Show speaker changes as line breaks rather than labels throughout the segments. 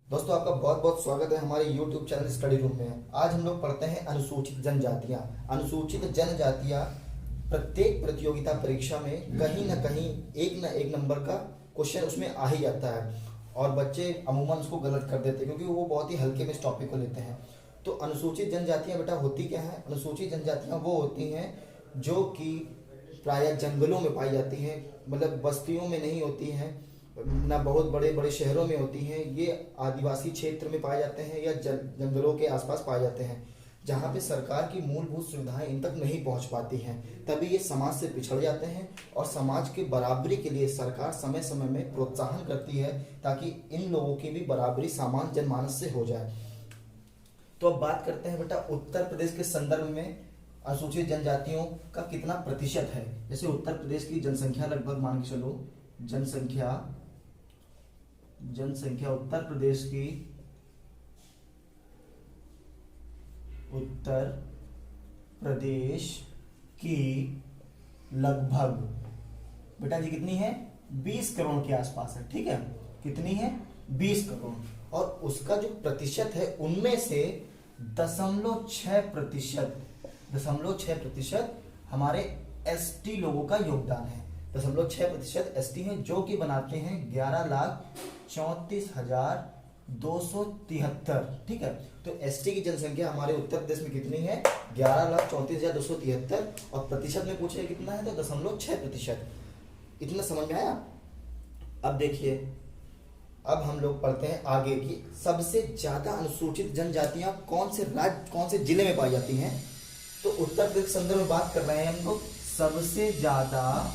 दोस्तों आपका बहुत बहुत स्वागत है हमारे YouTube चैनल स्टडी रूम में। आज हम लोग पढ़ते हैं अनुसूचित जनजातियां। अनुसूचित जनजातियां प्रत्येक प्रतियोगिता परीक्षा में कहीं ना कहीं एक ना एक नंबर का क्वेश्चन उसमें आ ही जाता है और बच्चे अमूमन उसको गलत कर देते हैं क्योंकि वो बहुत ही हल्के में इस टॉपिक को लेते हैं। तो अनुसूचित जनजातियां बेटा होती क्या है? अनुसूचित जनजातियां वो होती हैं जो कि प्रायः जंगलों में पाई जाती हैं, मतलब बस्तियों में नहीं होती हैं, ना बहुत बड़े बड़े शहरों में होती हैं। ये आदिवासी क्षेत्र में पाए जाते हैं या जंगलों के आसपास पाए जाते हैं जहाँ पे सरकार की मूलभूत सुविधाएं इन तक नहीं पहुँच पाती हैं। तभी ये समाज से पिछड़ जाते हैं और समाज के बराबरी के लिए सरकार समय समय में प्रोत्साहन करती है ताकि इन लोगों की भी बराबरी सामान्य जनमानस से हो जाए। तो अब बात करते हैं बेटा उत्तर प्रदेश के संदर्भ में अनुसूचित जनजातियों का कितना प्रतिशत है। जैसे उत्तर प्रदेश की जनसंख्या लगभग मान के चलो, जनसंख्या उत्तर प्रदेश की लगभग बेटा जी कितनी है? 20 करोड़ के आसपास है। ठीक है, कितनी है? 20 करोड़। और उसका जो प्रतिशत है उनमें से 0.6% हमारे एसटी लोगों का योगदान है। 0.6% एसटी है जो कि बनाते हैं 11,34,273। ठीक है, तो एसटी की जनसंख्या हमारे उत्तर प्रदेश में कितनी है? 11,34,273 और प्रतिशत में पूछे कितना है तो 0.6%। इतना समझ में आया? अब देखिए, अब हम लोग पढ़ते हैं आगे की सबसे ज्यादा अनुसूचित जनजातियां कौन से राज्य कौन से जिले में पाई जाती हैं। तो उत्तर प्रदेश के संदर्भ में बात कर रहे हैं हम लोग। सबसे ज्यादा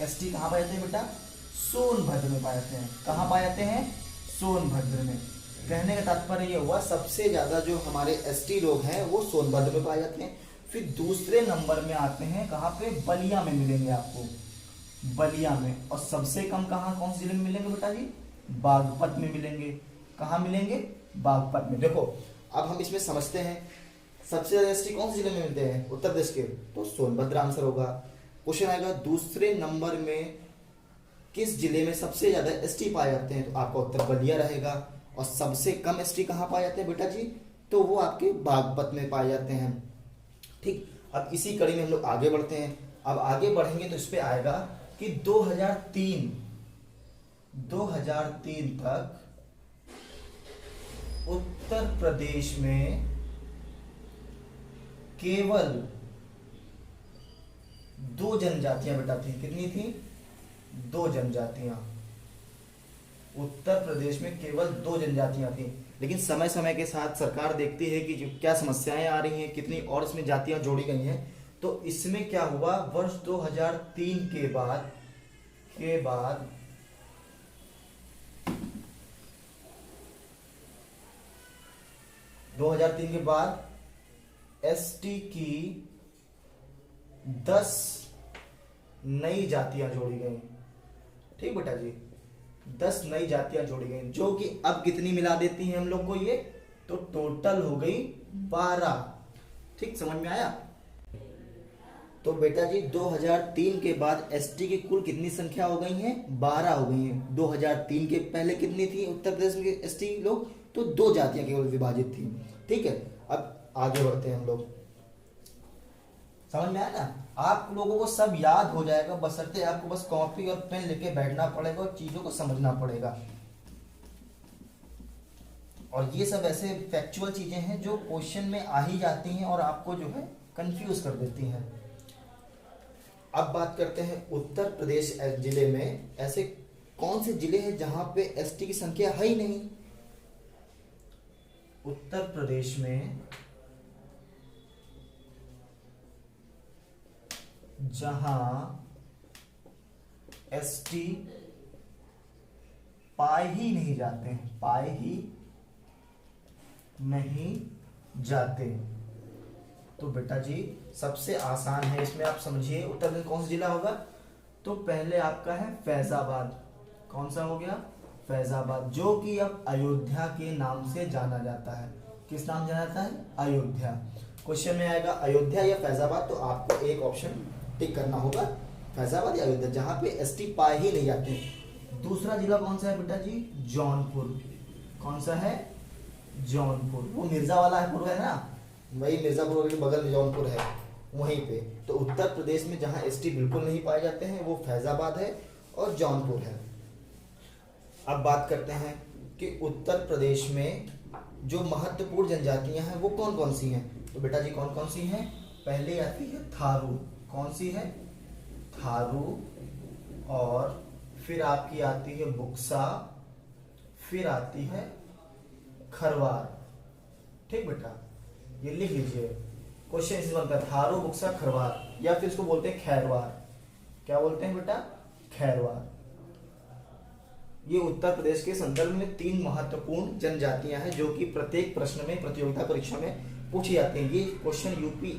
एसटी कहां पाए जाते हैं बेटा? सोनभद्र में पाए जाते हैं। कहां पाए जाते हैं? सोनभद्र में। कहने का तात्पर्य ये हुआ सबसे ज्यादा जो हमारे एसटी लोग हैं वो सोनभद्र में पाए जाते हैं। फिर दूसरे नंबर में आते हैं कहां पे? बलिया में मिलेंगे आपको, बलिया में। और सबसे कम कहां कौन से जिले में मिलेंगे बेटा जी? बागपत में मिलेंगे। कहां मिलेंगे? बागपत में। देखो अब हम इसमें समझते हैं सबसे ज्यादा एसटी कौन से जिले में मिलते हैं उत्तर प्रदेश के, तो सोनभद्र आंसर होगा। क्वेश्चन आएगा दूसरे नंबर में किस जिले में सबसे ज्यादा एसटी पाए जाते हैं, तो आपका उत्तर बलिया रहेगा। और सबसे कम एसटी कहां पाए जाते हैं बेटा जी? तो वो आपके बागपत में पाए जाते हैं। ठीक, अब इसी कड़ी में हम लोग आगे बढ़ते हैं। अब आगे बढ़ेंगे तो इस पे आएगा कि 2003 तक उत्तर प्रदेश में केवल 2 जनजातियां बेटा थी। कितनी थी? 2 जनजातियां। उत्तर प्रदेश में केवल 2 जनजातियां थी। लेकिन समय समय के साथ सरकार देखती है कि जो क्या समस्याएं आ रही हैं, कितनी और इसमें जातियां जोड़ी गई हैं। तो इसमें क्या हुआ, वर्ष 2003 के बाद 2003 के बाद एसटी की 10 नई जातियां जोड़ी गई। ठीक बेटा जी, 10 नई जातियां जोड़ी गई जो कि अब कितनी मिला देती हैं हम लोग को ये, तो टोटल हो गई 12। ठीक, समझ में आया? तो बेटा जी 2003 के बाद एसटी की कुल कितनी संख्या हो गई है? 12 हो गई है। 2003 के पहले कितनी थी उत्तर प्रदेश में एसटी लोग? तो 2 जातियां केवल विभाजित थी। ठीक है, अब आगे बढ़ते हैं हम लोग। समझ में आया ना? आप लोगों को सब याद हो जाएगा, बशर्ते आपको बस कॉपी और पेन लेके बैठना पड़ेगा और चीजों को समझना पड़ेगा। और ये सब ऐसे फैक्चुअल चीजें हैं जो क्वेश्चन में आ ही जाती हैं और आपको जो है कंफ्यूज कर देती हैं। अब बात करते हैं उत्तर प्रदेश जिले में ऐसे कौन से जिले हैं जहां पे एसटी की संख्या है ही नहीं। उत्तर प्रदेश में जहां एसटी पाए ही नहीं जाते, तो बेटा जी सबसे आसान है इसमें, आप समझिए उत्तर प्रदेश कौन सा जिला होगा? तो पहले आपका है फैजाबाद। कौन सा हो गया? फैजाबाद, जो कि अब अयोध्या के नाम से जाना जाता है। किस नाम जाना जाता है? अयोध्या। क्वेश्चन में आएगा अयोध्या या फैजाबाद, तो आपको एक ऑप्शन टिक करना होगा। फैजाबाद या अयोध्या, जहाँ पे एसटी पाए ही नहीं जाते। दूसरा जिला कौन सा है बेटा जी? जौनपुर। कौन सा है? जौनपुर। वो मिर्जा वाला है पुर है ना, वही मिर्जापुर के बगल में जौनपुर है, वहीं पे। तो उत्तर प्रदेश में जहाँ एसटी बिल्कुल नहीं पाए जाते हैं वो फैजाबाद है और जौनपुर है। अब बात करते हैं कि उत्तर प्रदेश में जो महत्वपूर्ण जनजातियां हैं वो कौन कौन सी हैं। तो बेटा जी कौन कौन सी हैं? पहले आती है थारू। कौन सी है? थारू। और फिर आपकी आती है बुक्सा, फिर आती है खरवार। ठीक बेटा, ये लिख लीजिए, क्वेश्चन इसे बनता है थारू, बुक्सा, खरवार, या फिर इसको बोलते हैं खैरवार। क्या बोलते हैं बेटा? खैरवार। ये उत्तर प्रदेश के संदर्भ में 3 महत्वपूर्ण जनजातियां हैं जो कि प्रत्येक प्रश्न में, प्रतियोगिता परीक्षा में पूछी जाती हैं। ये क्वेश्चन यूपी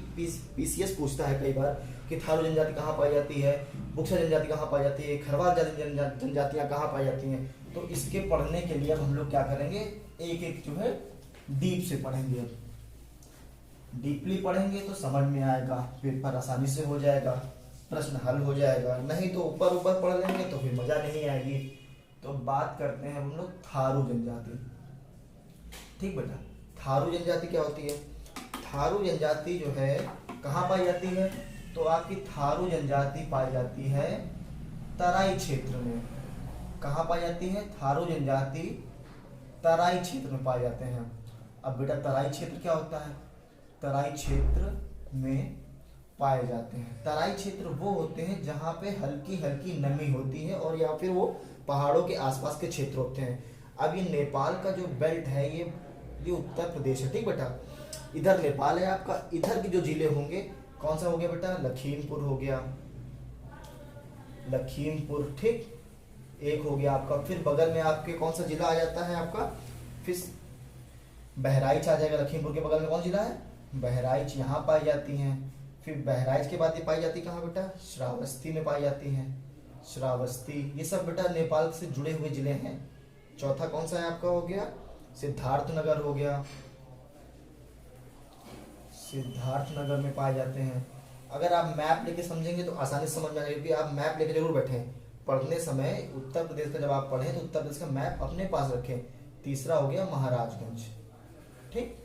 पीसीएस पूछता है कई बार कि थारू जनजाति कहाँ पाई जाती है, बुक्सा जनजाति कहाँ पाई जाती है, खरवार जनजातियां कहाँ पाई जाती हैं। तो इसके पढ़ने के लिए अब हम लोग क्या करेंगे, एक एक जो है डीप से पढ़ेंगे। डीपली पढ़ेंगे तो समझ में आएगा, पेपर आसानी से हो जाएगा, प्रश्न हल हो जाएगा। नहीं तो ऊपर ऊपर पढ़ लेंगे तो फिर मजा नहीं आएगी। तो बात करते हैं हम लोग थारू जनजाति। ठीक बेटा, थारू जनजाति क्या होती है? थारू जनजाति जो है कहाँ पाई जाती है? तो आपकी थारू जनजाति पाई जाती है तराई क्षेत्र में। कहाँ पाई जाती है? थारू जनजाति तराई क्षेत्र में पाए जाते हैं। अब बेटा तराई क्षेत्र क्या होता है? तराई क्षेत्र में पाए जाते हैं। तराई क्षेत्र वो होते हैं जहाँ पे हल्की हल्की नमी होती है और या फिर वो पहाड़ों के आसपास के क्षेत्र होते हैं। अब ये नेपाल का जो बेल्ट है ये उत्तर प्रदेश है। ठीक बेटा, इधर नेपाल है आपका, इधर के जो जिले होंगे कौन सा हो गया बेटा? लखीमपुर हो गया, लखीमपुर। ठीक, एक हो गया आपका। फिर बगल में आपके कौन सा जिला आ जाता है आपका? फिर बहराइच आ जाएगा। लखीमपुर के बगल में कौन जिला है? बहराइच, यहाँ पाई जाती हैं। फिर बहराइच के बाद ये पाई जाती कहाँ बेटा? श्रावस्ती में पाई जाती हैं। श्रावस्ती, ये सब बेटा नेपाल से जुड़े हुए जिले हैं। चौथा कौन सा है आपका? हो गया सिद्धार्थनगर हो गया, सिद्धार्थनगर में पाए जाते हैं। अगर आप मैप लेके समझेंगे तो आसानी से समझ में आएगी। आप मैप लेके जरूर बैठें पढ़ने समय। उत्तर प्रदेश का जब आप पढ़ें तो उत्तर प्रदेश का मैप अपने पास रखें। तीसरा हो गया महाराजगंज। ठीक,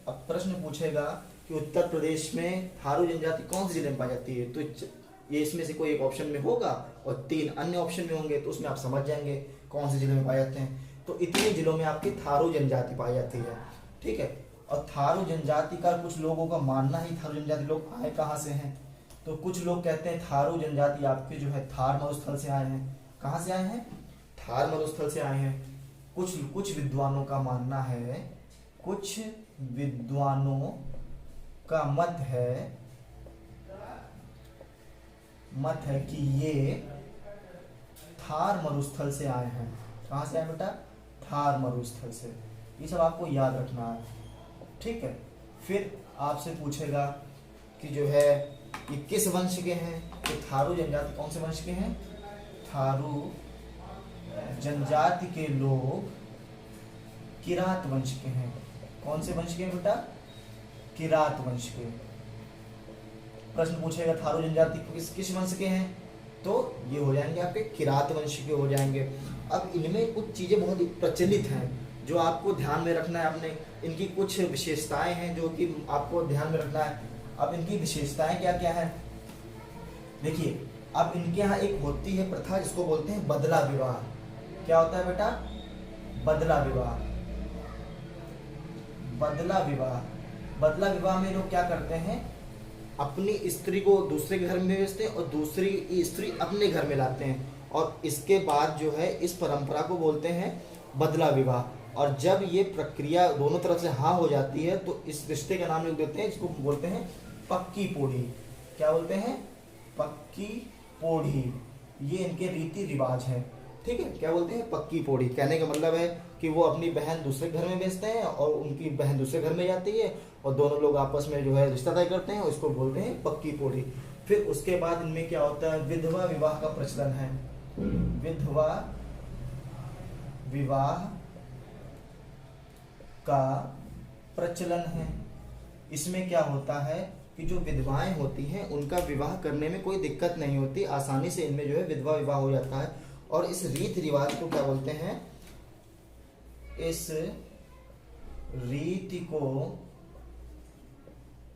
अब प्रश्न पूछेगा कि उत्तर प्रदेश में थारू जनजाति कौन से जिले में पाई जाती है, तो ये इसमें से कोई एक ऑप्शन में होगा और 3 अन्य ऑप्शन में होंगे, तो उसमें आप समझ जाएंगे कौन से जिले में पाए जाते हैं। तो इतने जिलों में आपकी थारू जनजाति पाई जाती है। ठीक है, और थारू जनजाति का कुछ लोगों का मानना ही, थारू जनजाति लोग आए कहाँ से हैं? तो कुछ लोग कहते हैं थारू जनजाति आपके जो है थार मरुस्थल से आए हैं। कहाँ से आए हैं? थार मरुस्थल से आए हैं। कुछ विद्वानों का मानना है, कुछ विद्वानों का मत है कि ये थार मरुस्थल से आए हैं। कहाँ से आए बेटा? थार मरुस्थल से। ये सब आपको याद रखना है। ठीक है, फिर आपसे पूछेगा कि जो है ये किस वंश के हैं। तो थारू जनजाति कौन से वंश के हैं? थारू जनजाति के लोग किरात वंश के हैं। कौन से वंश के हैं बेटा? किरात वंश के। प्रश्न पूछेगा थारू जनजाति किस वंश के हैं, तो ये हो जाएंगे आपके किरात वंश के हो जाएंगे। अब इनमें कुछ चीजें बहुत प्रचलित हैं जो आपको ध्यान में रखना है। आपने इनकी कुछ विशेषताएं हैं जो कि आपको ध्यान में रखना है। अब इनकी विशेषताएं क्या क्या है देखिए। अब इनके यहाँ एक होती है प्रथा जिसको बोलते हैं बदला विवाह। क्या होता है बेटा? बदला विवाह। बदला विवाह, बदला विवाह में लोग क्या करते हैं, अपनी स्त्री को दूसरे घर में भेजते हैं और दूसरी स्त्री अपने घर में लाते हैं, और इसके बाद जो है इस परंपरा को बोलते हैं बदला विवाह। और जब ये प्रक्रिया दोनों तरफ से हाँ हो जाती है तो इस रिश्ते का नाम लोग देते हैं, इसको बोलते हैं पक्की पोढ़ी। क्या बोलते हैं? पक्की पोढ़ी। ये इनके रीति रिवाज है। ठीक है, क्या बोलते हैं? पक्की पोढ़ी। कहने का मतलब है कि वो अपनी बहन दूसरे घर में भेजते हैं और उनकी बहन दूसरे घर में जाती है और दोनों लोग आपस में जो है रिश्ता तय करते हैं और इसको बोलते हैं पक्की पोढ़ी। फिर उसके बाद इनमें क्या होता है? विधवा विवाह का प्रचलन है। विधवा विवाह का प्रचलन है। इसमें क्या होता है कि जो विधवाएं होती हैं उनका विवाह करने में कोई दिक्कत नहीं होती, आसानी से इनमें जो है विधवा विवाह हो जाता है। और इस रीति रिवाज को क्या बोलते हैं? इस रीति को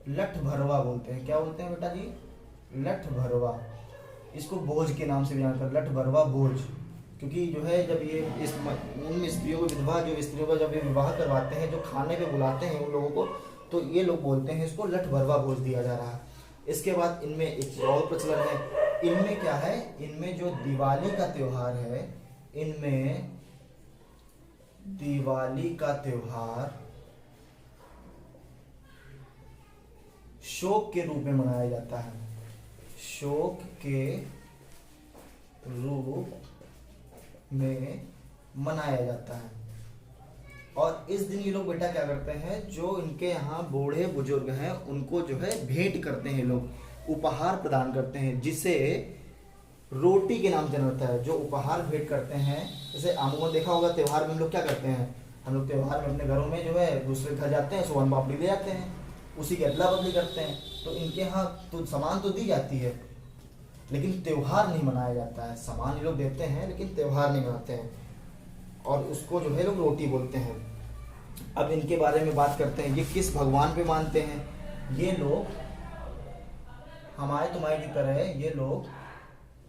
लठ भरवा बोलते हैं। क्या बोलते हैं बेटा जी? लठ भरवा। इसको बोझ के नाम से भी जानते हैं, लठ भरवा बोझ। क्योंकि जो है जब ये उन स्त्रियों को विधवा जो स्त्रियों का जब ये विवाह करवाते हैं, जो खाने पे बुलाते हैं उन लोगों को, तो ये लोग बोलते हैं इसको लठ भरवा बोझ दिया जा रहा है। इसके बाद इनमें एक और प्रचलन है। इनमें क्या है? इनमें जो दिवाली का त्योहार है, इनमें दिवाली का त्योहार शोक के रूप में मनाया जाता है। शोक के रूप में मनाया जाता है। और इस दिन ये लोग बेटा क्या करते हैं, जो इनके यहाँ बूढ़े बुजुर्ग हैं उनको जो है भेंट करते हैं, लोग उपहार प्रदान करते हैं, जिसे रोटी के नाम जाना जाता है। जो उपहार भेंट करते हैं, जैसे आमूमन देखा होगा त्योहार में हम लोग क्या करते हैं, हम लोग त्योहार में अपने घरों में जो है दूसरे घर जाते हैं, सोन पापड़ी ले जाते हैं, उसी की अदला बदली करते हैं। तो इनके यहाँ तो सामान तो दी जाती है, लेकिन त्योहार नहीं मनाया जाता है। सामान ये लोग देते हैं लेकिन त्योहार नहीं मनाते हैं, और उसको जो है लोग रोटी बोलते हैं। अब इनके बारे में बात करते हैं, ये किस भगवान पे मानते हैं? ये लोग हमारे तुम्हारे की तरह ये लोग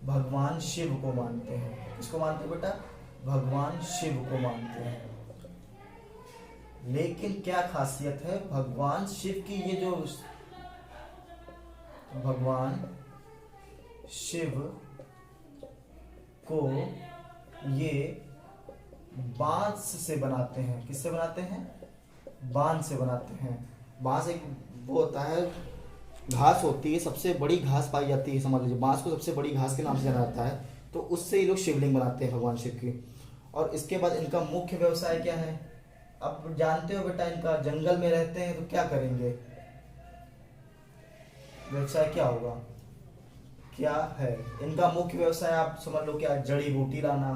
भगवान शिव को मानते हैं। किसको मानते हैं बेटा? भगवान शिव को मानते हैं। लेकिन क्या खासियत है भगवान शिव की? ये जो भगवान शिव को ये बांस से बनाते हैं। किससे बनाते हैं? बांस से बनाते हैं। बांस एक वो होता है, घास होती है, सबसे बड़ी घास पाई जाती है, समझ लीजिए बांस को सबसे बड़ी घास के नाम से जाना जाता है। तो उससे ये लोग शिवलिंग बनाते हैं भगवान शिव की। और इसके बाद इनका मुख्य व्यवसाय क्या है? अब जानते हो बेटा, इनका जंगल में रहते हैं तो क्या करेंगे? व्यवसाय क्या होगा? क्या है इनका मुख्य व्यवसाय? आप समझ लो क्या? जड़ी बूटी लाना,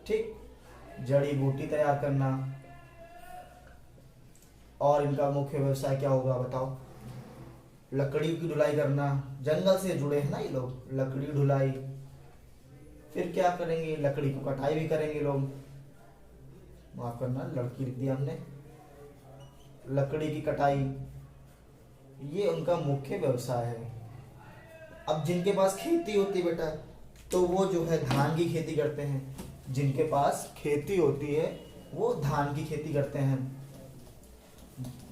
ठीक, जड़ी बूटी तैयार करना। और इनका मुख्य व्यवसाय क्या होगा बताओ? लकड़ी की ढुलाई करना। जंगल से जुड़े हैं ना ये लोग, लकड़ी ढुलाई। फिर क्या करेंगे? लकड़ी को कटाई भी करेंगे लोग। माफ करना, लड़की लिख दिया हमने। लकड़ी की कटाई, ये उनका मुख्य व्यवसाय है। अब जिनके पास खेती होती है बेटा, तो वो जो है धान की खेती करते हैं। जिनके पास खेती होती है वो धान की खेती करते हैं।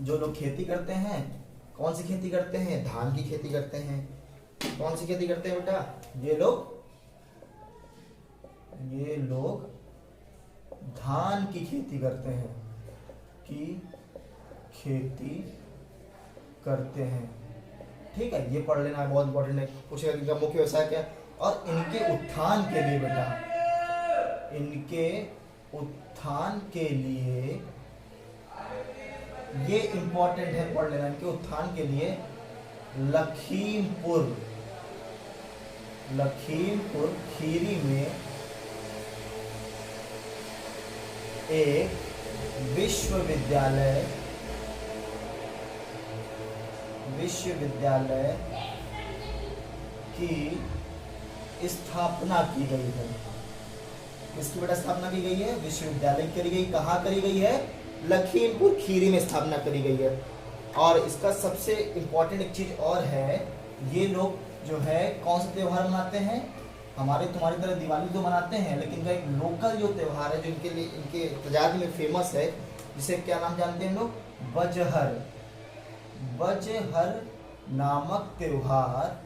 जो लोग खेती करते हैं, कौन सी खेती करते हैं? धान की खेती करते हैं। कौन सी खेती करते हैं बेटा? ये लोग धान की खेती करते हैं, ठीक है। ये पढ़ लेना बहुत इंपॉर्टेंट है। पूछेगा इनका मुख्य व्यवसाय क्या है। और इनके उत्थान के लिए बेटा, इनके उत्थान के लिए ये इंपॉर्टेंट है, पढ़ लेना। इनके उत्थान के लिए लखीमपुर खीरी में एक विश्वविद्यालय की स्थापना की गई है। किसकी बेटा स्थापना की गई है? विश्वविद्यालय करी गई। कहाँ करी गई है? लखीमपुर खीरी में स्थापना करी गई है। और इसका सबसे इम्पोर्टेंट एक चीज और है, ये लोग जो है कौन सा त्योहार मनाते हैं? हमारे तुम्हारी तरह दिवाली तो मनाते हैं, लेकिन इनका एक लोकल जो त्योहार है जो इनके लिए इनके प्रजाति में फेमस है, जिसे क्या नाम जानते हैं हम लोग? बजहर नामक त्योहार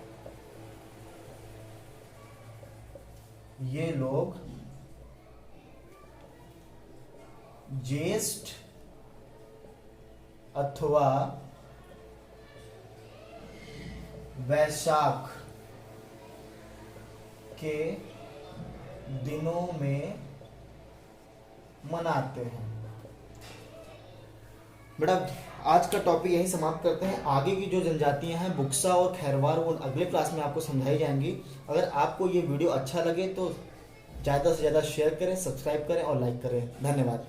ये लोग ज्येष्ठ अथवा वैशाख के दिनों में मनाते हैं। बेटा आज का टॉपिक यही समाप्त करते हैं। आगे की जो जनजातियां हैं बुक्सा और खैरवार, वो अगले क्लास में आपको समझाई जाएंगी। अगर आपको ये वीडियो अच्छा लगे तो ज़्यादा से ज़्यादा शेयर करें, सब्सक्राइब करें और लाइक करें। धन्यवाद।